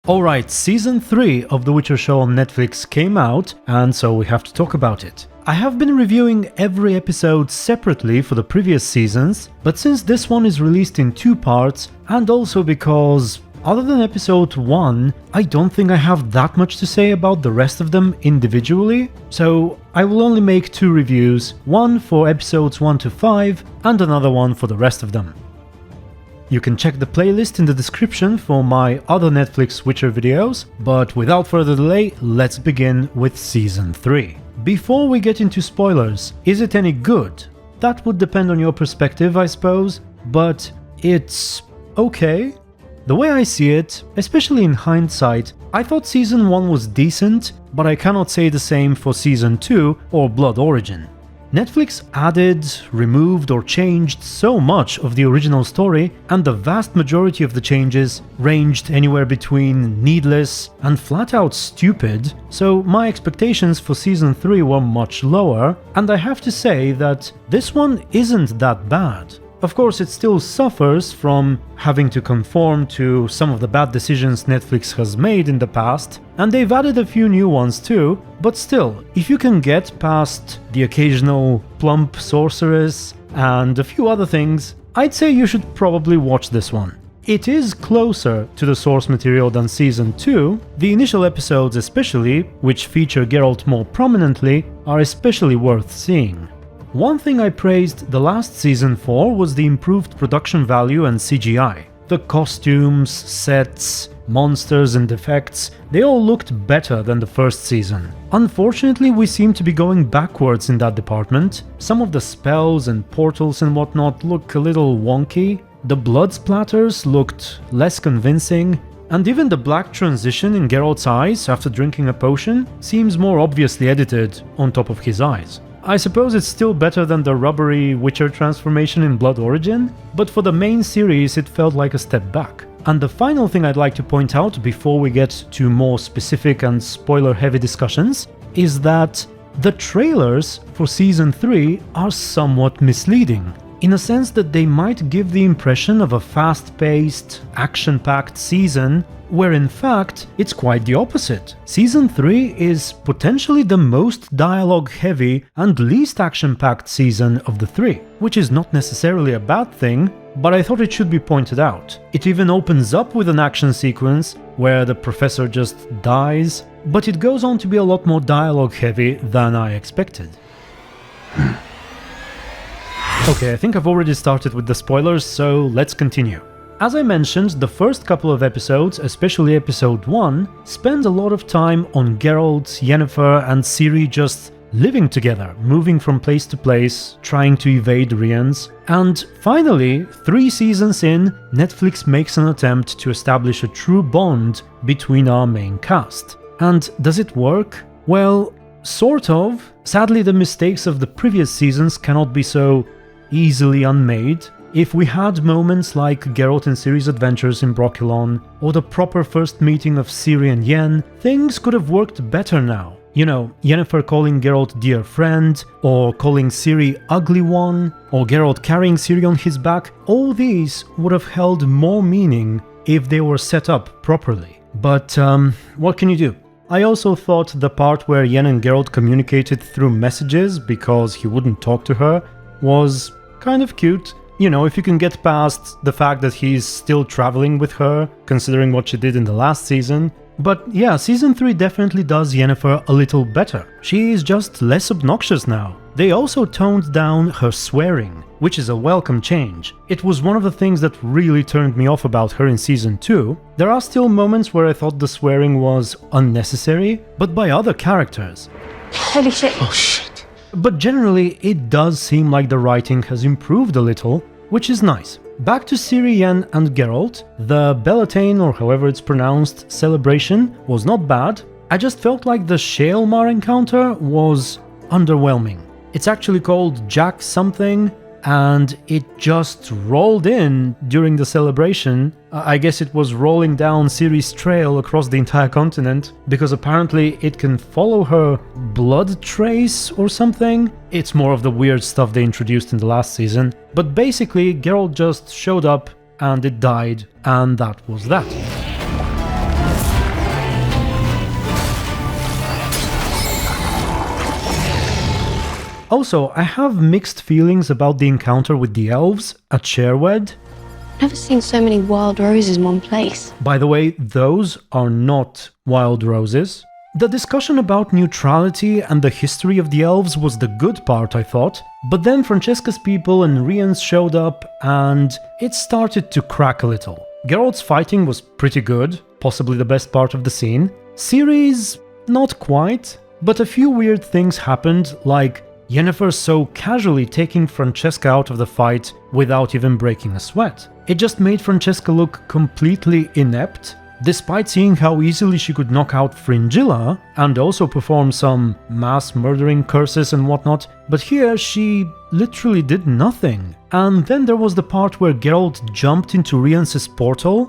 Alright, Season 3 of The Witcher show on Netflix came out, and so we have to talk about it. I have been reviewing every episode separately for the previous seasons, but since this one is released in 2 parts, and also because, other than episode 1, I don't think I have that much to say about the rest of them individually, so I will only make 2 reviews, one for episodes 1 to 5, and another one for the rest of them. You can check the playlist in the description for my other Netflix Witcher videos, but without further delay, let's begin with Season 3. Before we get into spoilers, is it any good? That would depend on your perspective, I suppose, but it's okay. The way I see it, especially in hindsight, I thought Season 1 was decent, but I cannot say the same for Season 2 or Blood Origin. Netflix added, removed or changed so much of the original story, and the vast majority of the changes ranged anywhere between needless and flat out stupid, so my expectations for Season 3 were much lower, and I have to say that this one isn't that bad. Of course, it still suffers from having to conform to some of the bad decisions Netflix has made in the past, and they've added a few new ones too, but still, if you can get past the occasional plump sorceress and a few other things, I'd say you should probably watch this one. It is closer to the source material than Season 2, the initial episodes especially, which feature Geralt more prominently, are especially worth seeing. One thing I praised the last season for was the improved production value and CGI. The costumes, sets, monsters and effects, they all looked better than the first season. Unfortunately, we seem to be going backwards in that department. Some of the spells and portals and whatnot look a little wonky, the blood splatters looked less convincing, and even the black transition in Geralt's eyes after drinking a potion seems more obviously edited on top of his eyes. I suppose it's still better than the rubbery Witcher transformation in Blood Origin, but for the main series it felt like a step back. And the final thing I'd like to point out before we get to more specific and spoiler-heavy discussions is that the trailers for Season 3 are somewhat misleading, in a sense that they might give the impression of a fast-paced, action-packed season, where in fact it's quite the opposite. Season 3 is potentially the most dialogue-heavy and least action-packed season of the 3, which is not necessarily a bad thing, but I thought it should be pointed out. It even opens up with an action sequence where the professor just dies, but it goes on to be a lot more dialogue-heavy than I expected. Okay, I think I've already started with the spoilers, so let's continue. As I mentioned, the first couple of episodes, especially episode 1, spend a lot of time on Geralt, Yennefer and Ciri just living together, moving from place to place, trying to evade Rians. And finally, 3 seasons in, Netflix makes an attempt to establish a true bond between our main cast. And does it work? Well, sort of. Sadly, the mistakes of the previous seasons cannot be so easily unmade. If we had moments like Geralt and Ciri's adventures in Brokilon, or the proper first meeting of Ciri and Yen, things could have worked better now. You know, Yennefer calling Geralt dear friend, or calling Ciri ugly one, or Geralt carrying Ciri on his back, all these would have held more meaning if they were set up properly. But what can you do? I also thought the part where Yen and Geralt communicated through messages because he wouldn't talk to her was kind of cute. You know, if you can get past the fact that he's still traveling with her, considering what she did in the last season. But yeah, Season 3 definitely does Yennefer a little better. She is just less obnoxious now. They also toned down her swearing, which is a welcome change. It was one of the things that really turned me off about her in Season 2. There are still moments where I thought the swearing was unnecessary, but by other characters. Holy shit. Oh shit. But generally, it does seem like the writing has improved a little, which is nice. Back to Ciri, Yen and Geralt, the Beltane, or however it's pronounced, celebration was not bad. I just felt like the Shaelmaar encounter was underwhelming. It's actually called Jack something, and it just rolled in during the celebration. I guess it was rolling down Ciri's trail across the entire continent, because apparently it can follow her blood trace or something. It's more of the weird stuff they introduced in the last season, but basically Geralt just showed up and it died, and that was that. Also, I have mixed feelings about the encounter with the Elves at Shaerrawedd. Never seen so many wild roses in one place. By the way, those are not wild roses. The discussion about neutrality and the history of the Elves was the good part, I thought, but then Francesca's people and Rian's showed up and it started to crack a little. Geralt's fighting was pretty good, possibly the best part of the scene. Ciri's not quite, but a few weird things happened, like Yennefer so casually taking Francesca out of the fight without even breaking a sweat. It just made Francesca look completely inept, despite seeing how easily she could knock out Fringilla and also perform some mass murdering curses and whatnot, but here she literally did nothing. And then there was the part where Geralt jumped into Rian's portal,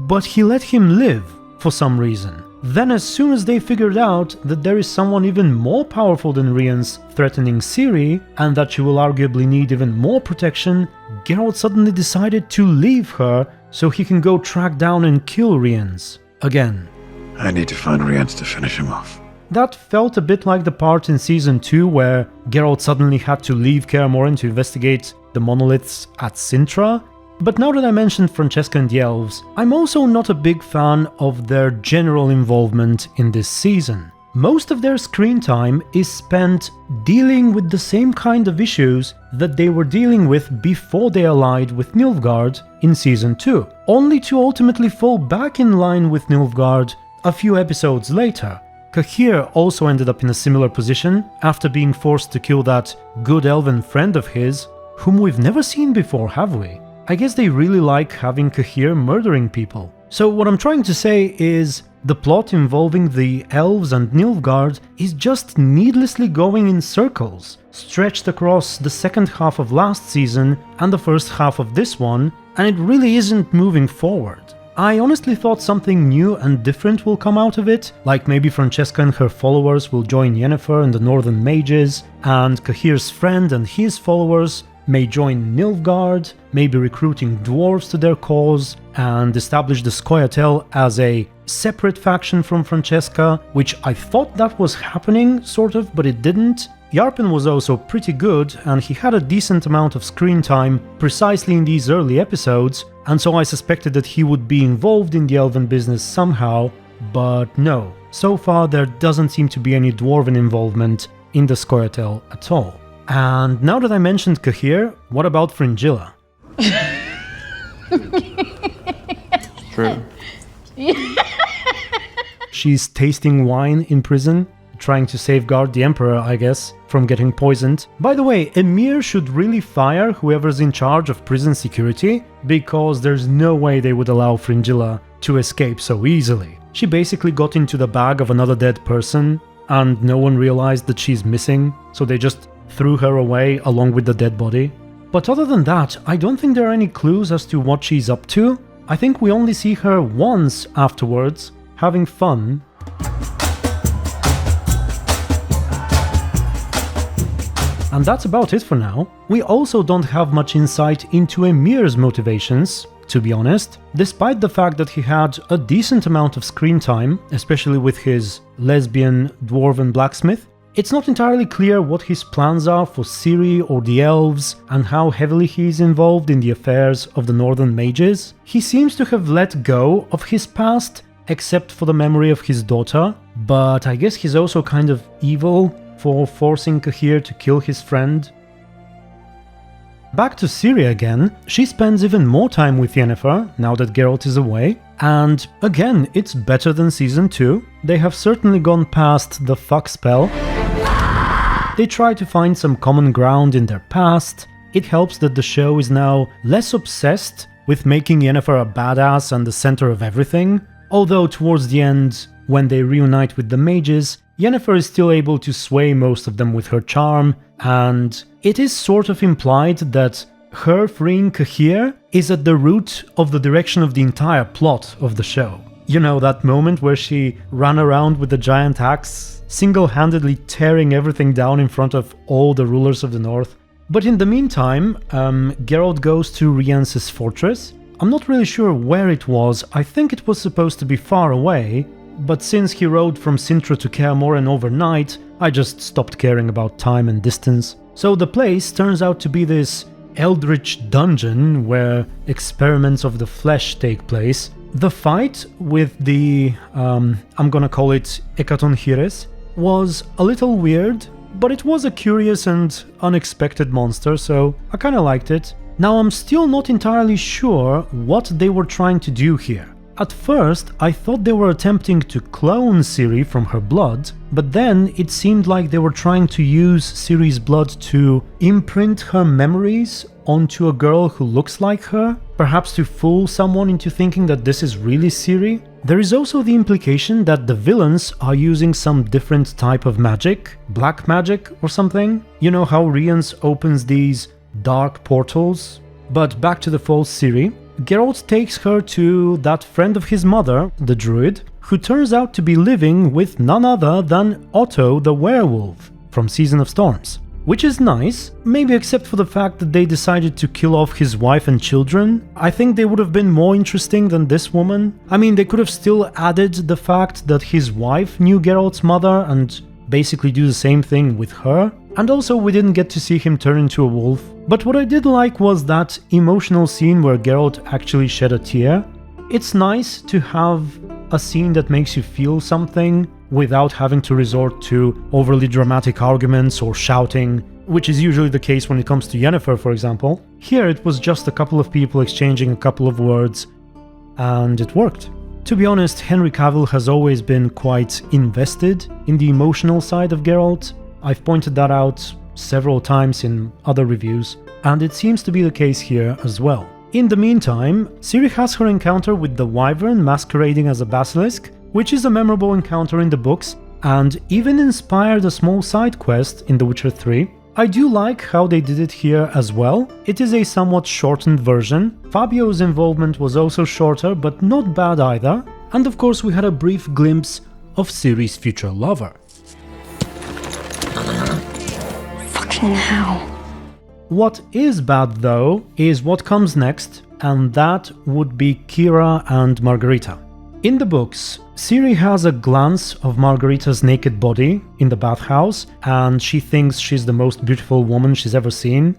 but he let him live for some reason. Then as soon as they figured out that there is someone even more powerful than Rian's threatening Ciri, and that she will arguably need even more protection, Geralt suddenly decided to leave her so he can go track down and kill Rian's again. I need to find Rian's to finish him off. That felt a bit like the part in Season 2 where Geralt suddenly had to leave Keira and Margarita to investigate the monoliths at Sintra. But now that I mentioned Francesca and the Elves, I'm also not a big fan of their general involvement in this season. Most of their screen time is spent dealing with the same kind of issues that they were dealing with before they allied with Nilfgaard in Season 2, only to ultimately fall back in line with Nilfgaard a few episodes later. Keira also ended up in a similar position after being forced to kill that good elven friend of his, whom we've never seen before, have we? I guess they really like having Keira murdering people. So what I'm trying to say is, the plot involving the Elves and Nilfgaard is just needlessly going in circles, stretched across the second half of last season and the first half of this one, and it really isn't moving forward. I honestly thought something new and different will come out of it, like maybe Francesca and her followers will join Yennefer and the Northern Mages, and Keira's friend and his followers may join Nilfgaard, maybe recruiting dwarves to their cause, and establish the Scoia'tael as a separate faction from Francesca, which I thought that was happening, sort of, but it didn't. Yarpen was also pretty good, and he had a decent amount of screen time precisely in these early episodes, and so I suspected that he would be involved in the elven business somehow, but no. So far there doesn't seem to be any dwarven involvement in the Scoia'tael at all. And now that I mentioned Keira, what about Fringilla? True. She's tasting wine in prison, trying to safeguard the Emperor, I guess, from getting poisoned. By the way, Emhyr should really fire whoever's in charge of prison security, because there's no way they would allow Fringilla to escape so easily. She basically got into the bag of another dead person, and no one realized that she's missing, so they just threw her away along with the dead body. But other than that, I don't think there are any clues as to what she's up to. I think we only see her once afterwards, having fun. And that's about it for now. We also don't have much insight into Emhyr's motivations, to be honest, despite the fact that he had a decent amount of screen time, especially with his lesbian dwarven blacksmith. It's not entirely clear what his plans are for Ciri or the Elves, and how heavily he is involved in the affairs of the Northern Mages. He seems to have let go of his past, except for the memory of his daughter, but I guess he's also kind of evil for forcing Keira to kill his friend. Back to Ciri again, she spends even more time with Yennefer now that Geralt is away, and again, it's better than Season 2. They have certainly gone past the fuck spell. They try to find some common ground in their past. It helps that the show is now less obsessed with making Yennefer a badass and the center of everything, although towards the end, when they reunite with the mages, Yennefer is still able to sway most of them with her charm, and it is sort of implied that her freeing Keira is at the root of the direction of the entire plot of the show. You know, that moment where she ran around with the giant axe, single-handedly tearing everything down in front of all the rulers of the north. But in the meantime, Geralt goes to Rience's fortress. I'm not really sure where it was. I think it was supposed to be far away, but since he rode from Sintra to Kaer Morhen overnight, I just stopped caring about time and distance. So the place turns out to be this Eldritch dungeon where experiments of the flesh take place. The fight with the, I'm gonna call it Hecatonchires, was a little weird, but it was a curious and unexpected monster, so I kinda liked it. Now I'm still not entirely sure what they were trying to do here. At first, I thought they were attempting to clone Ciri from her blood, but then it seemed like they were trying to use Ciri's blood to imprint her memories onto a girl who looks like her, perhaps to fool someone into thinking that this is really Ciri. There is also the implication that the villains are using some different type of magic, black magic or something. You know how Rience opens these dark portals? But back to the false Ciri. Geralt takes her to that friend of his mother, the druid, who turns out to be living with none other than Otto the werewolf from Season of Storms. Which is nice, maybe except for the fact that they decided to kill off his wife and children. I think they would have been more interesting than this woman. I mean, they could have still added the fact that his wife knew Geralt's mother and basically do the same thing with her. And also we didn't get to see him turn into a wolf. But what I did like was that emotional scene where Geralt actually shed a tear. It's nice to have a scene that makes you feel something without having to resort to overly dramatic arguments or shouting, which is usually the case when it comes to Yennefer, for example. Here it was just a couple of people exchanging a couple of words, and it worked. To be honest, Henry Cavill has always been quite invested in the emotional side of Geralt. I've pointed that out several times in other reviews, and it seems to be the case here as well. In the meantime, Ciri has her encounter with the Wyvern masquerading as a basilisk, which is a memorable encounter in the books, and even inspired a small side quest in The Witcher 3. I do like how they did it here as well. It is a somewhat shortened version. Fabio's involvement was also shorter, but not bad either. And of course we had a brief glimpse of Ciri's future lover. Fucking hell. What is bad though is what comes next, and that would be Keira and Margarita. In the books, Ciri has a glance of Margarita's naked body in the bathhouse, and she thinks she's the most beautiful woman she's ever seen.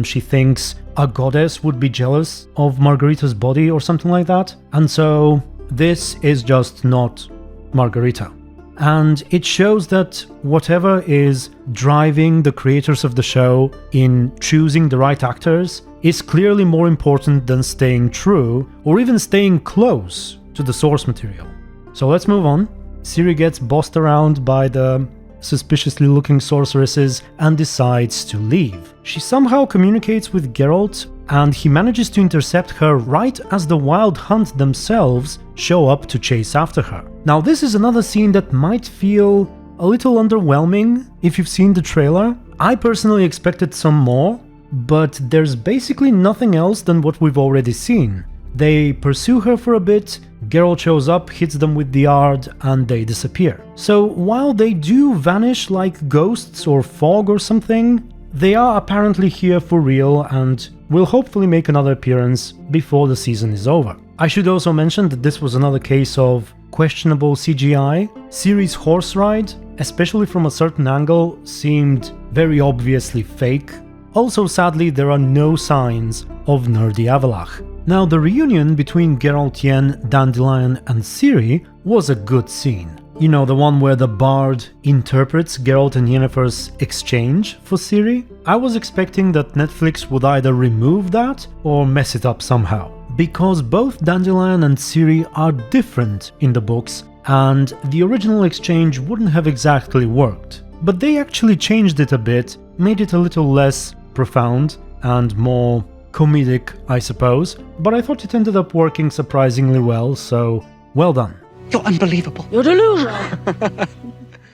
She thinks a goddess would be jealous of Margarita's body or something like that. And so this is just not Margarita. And it shows that whatever is driving the creators of the show in choosing the right actors is clearly more important than staying true or even staying close to the source material. So let's move on. Ciri gets bossed around by the suspiciously looking sorceresses and decides to leave. She somehow communicates with Geralt, and he manages to intercept her right as the Wild Hunt themselves show up to chase after her. Now this is another scene that might feel a little underwhelming if you've seen the trailer. I personally expected some more, but there's basically nothing else than what we've already seen. They pursue her for a bit, Geralt shows up, hits them with the Ard, and they disappear. So while they do vanish like ghosts or fog or something, they are apparently here for real and will hopefully make another appearance before the season is over. I should also mention that this was another case of questionable CGI. Ciri's horse ride, especially from a certain angle, seemed very obviously fake. Also, sadly, there are no signs of Nerdy Avalach. Now, the reunion between Geralt, Yen, Dandelion and Ciri was a good scene. You know, the one where the bard interprets Geralt and Yennefer's exchange for Ciri? I was expecting that Netflix would either remove that or mess it up somehow, because both Dandelion and Ciri are different in the books, and the original exchange wouldn't have exactly worked. But they actually changed it a bit, made it a little less profound and more comedic, I suppose, but I thought it ended up working surprisingly well, so well done. You're unbelievable. You're delusional.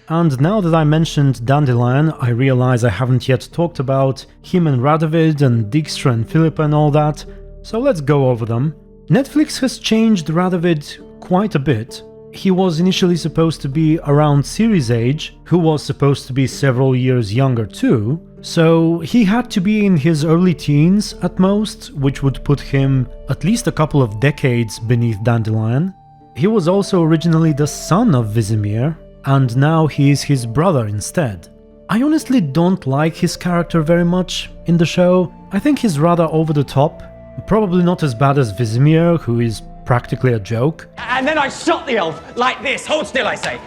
And now that I mentioned Dandelion, I realize I haven't yet talked about him and Radovid and Dijkstra and Philippa and all that, so let's go over them. Netflix has changed Radovid quite a bit. He was initially supposed to be around Ciri's age, who was supposed to be several years younger too, so he had to be in his early teens at most, which would put him at least a couple of decades beneath Dandelion. He was also originally the son of Vizimir, and now he is his brother instead. I honestly don't like his character very much in the show. I think he's rather over the top. Probably not as bad as Vizimir, who is practically a joke. And then I shot the elf like this. Hold still, I say.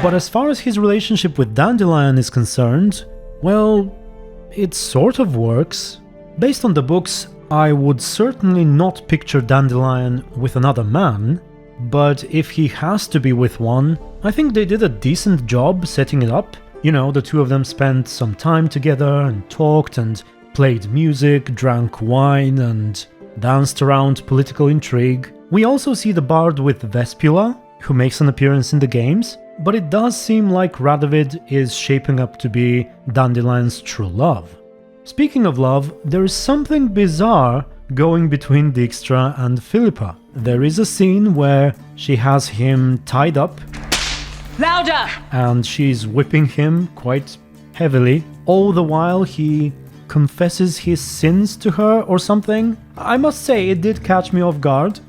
But as far as his relationship with Dandelion is concerned, well, it sort of works. Based on the books, I would certainly not picture Dandelion with another man, but if he has to be with one, I think they did a decent job setting it up. You know, the two of them spent some time together and talked and played music, drank wine and danced around political intrigue. We also see the bard with Vespula, who makes an appearance in the games, but it does seem like Radovid is shaping up to be Dandelion's true love. Speaking of love, there is something bizarre going between Dijkstra and Philippa. There is a scene where she has him tied up. Louder! And she's whipping him quite heavily. All the while he confesses his sins to her or something. I must say it did catch me off guard.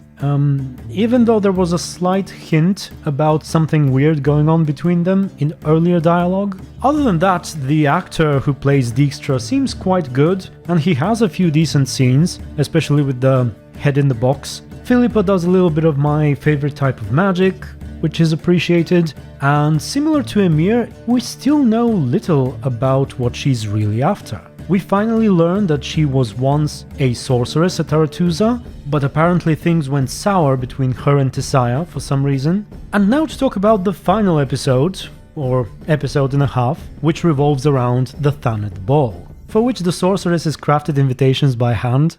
Even though there was a slight hint about something weird going on between them in earlier dialogue. Other than that, the actor who plays Dijkstra seems quite good, and he has a few decent scenes, especially with the head in the box. Philippa does a little bit of my favorite type of magic, which is appreciated, and similar to Emhyr, we still know little about what she's really after. We finally learn that she was once a sorceress at Aretuza, but apparently things went sour between her and Tissaia for some reason. And now to talk about the final episode, or episode and a half, which revolves around the Thanet Ball, for which the sorceress has crafted invitations by hand.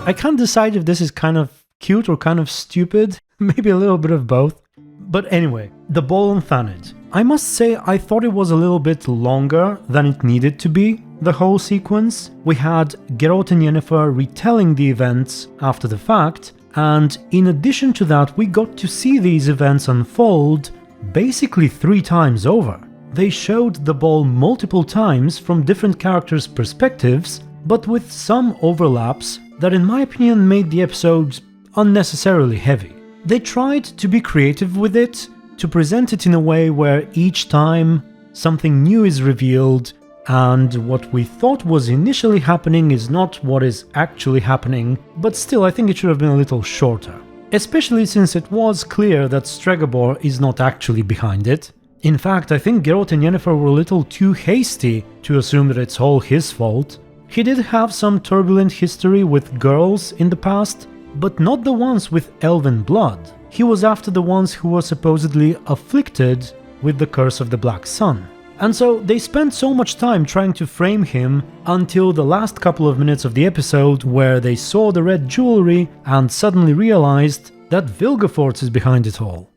I can't decide if this is kind of cute or kind of stupid, maybe a little bit of both. But anyway, the ball on Thanet. I must say I thought it was a little bit longer than it needed to be, the whole sequence. We had Geralt and Yennefer retelling the events after the fact, and in addition to that we got to see these events unfold basically 3 times over. They showed the ball multiple times from different characters' perspectives, but with some overlaps that in my opinion made the episodes unnecessarily heavy. They tried to be creative with it, to present it in a way where each time something new is revealed and what we thought was initially happening is not what is actually happening, but still I think it should have been a little shorter. Especially since it was clear that Stregobor is not actually behind it. In fact, I think Geralt and Yennefer were a little too hasty to assume that it's all his fault. He did have some turbulent history with girls in the past, but not the ones with elven blood. He was after the ones who were supposedly afflicted with the curse of the Black Sun. And so they spent so much time trying to frame him until the last couple of minutes of the episode where they saw the red jewelry and suddenly realized that Vilgefortz is behind it all.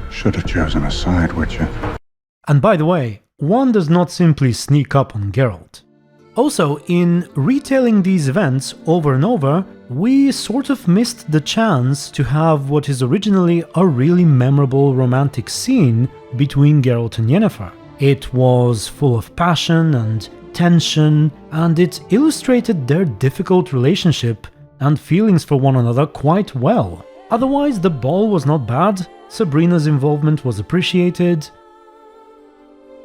Should have chosen a side, would you? And by the way, one does not simply sneak up on Geralt. Also, in retelling these events over and over, we sort of missed the chance to have what is originally a really memorable romantic scene between Geralt and Yennefer. It was full of passion and tension, and it illustrated their difficult relationship and feelings for one another quite well. Otherwise, the ball was not bad, Sabrina's involvement was appreciated.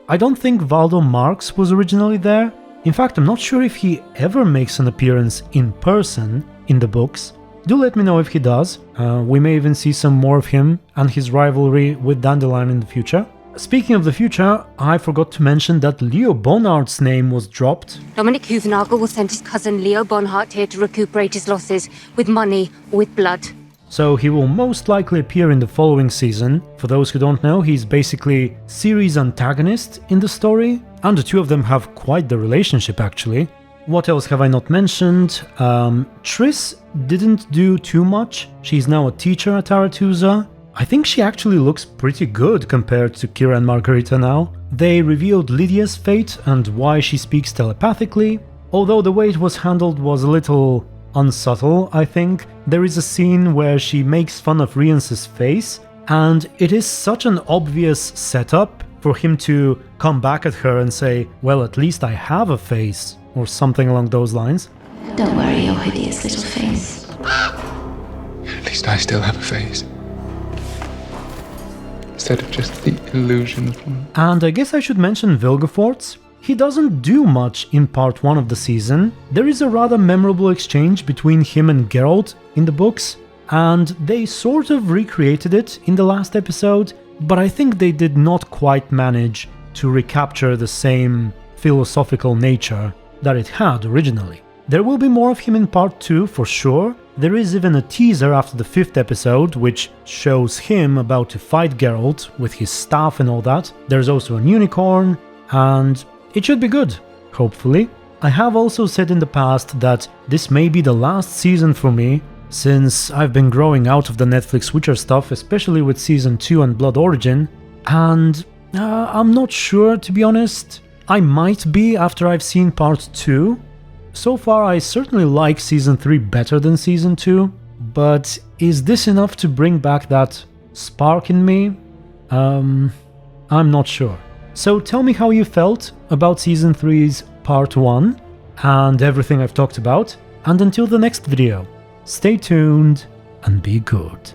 I don't think Valdo Marx was originally there. In fact, I'm not sure if he ever makes an appearance in person in the books. Do let me know if he does. We may even see some more of him and his rivalry with Dandelion in the future. Speaking of the future, I forgot to mention that Leo Bonhart's name was dropped. Dominic Huvnagel will send his cousin Leo Bonhart here to recuperate his losses, with money or with blood. So he will most likely appear in the following season. For those who don't know, he's basically Ciri's antagonist in the story, and the two of them have quite the relationship actually. What else have I not mentioned? Triss didn't do too much. She's now a teacher at Aretuza. I think she actually looks pretty good compared to Keira and Margarita now. They revealed Lydia's fate and why she speaks telepathically, although the way it was handled was a little unsubtle, I think. There is a scene where she makes fun of Rience's face, and it is such an obvious setup for him to come back at her and say, well, at least I have a face, or something along those lines. Don't worry your hideous little face. At least I still have a face. Instead of just the illusion of one. And I guess I should mention Vilgefortz. He doesn't do much in part 1 of the season. There is a rather memorable exchange between him and Geralt in the books, and they sort of recreated it in the last episode, but I think they did not quite manage to recapture the same philosophical nature that it had originally. There will be more of him in part 2 for sure. There is even a teaser after the 5th episode which shows him about to fight Geralt with his staff and all that. There's also an unicorn, and it should be good, hopefully. I have also said in the past that this may be the last season for me, since I've been growing out of the Netflix Witcher stuff, especially with Season 2 and Blood Origin, and I'm not sure, to be honest. I might be after I've seen part 2. So far I certainly like Season 3 better than Season 2, but is this enough to bring back that spark in me? I'm not sure. So tell me how you felt about Season 3's part 1 and everything I've talked about, and until the next video, stay tuned and be good.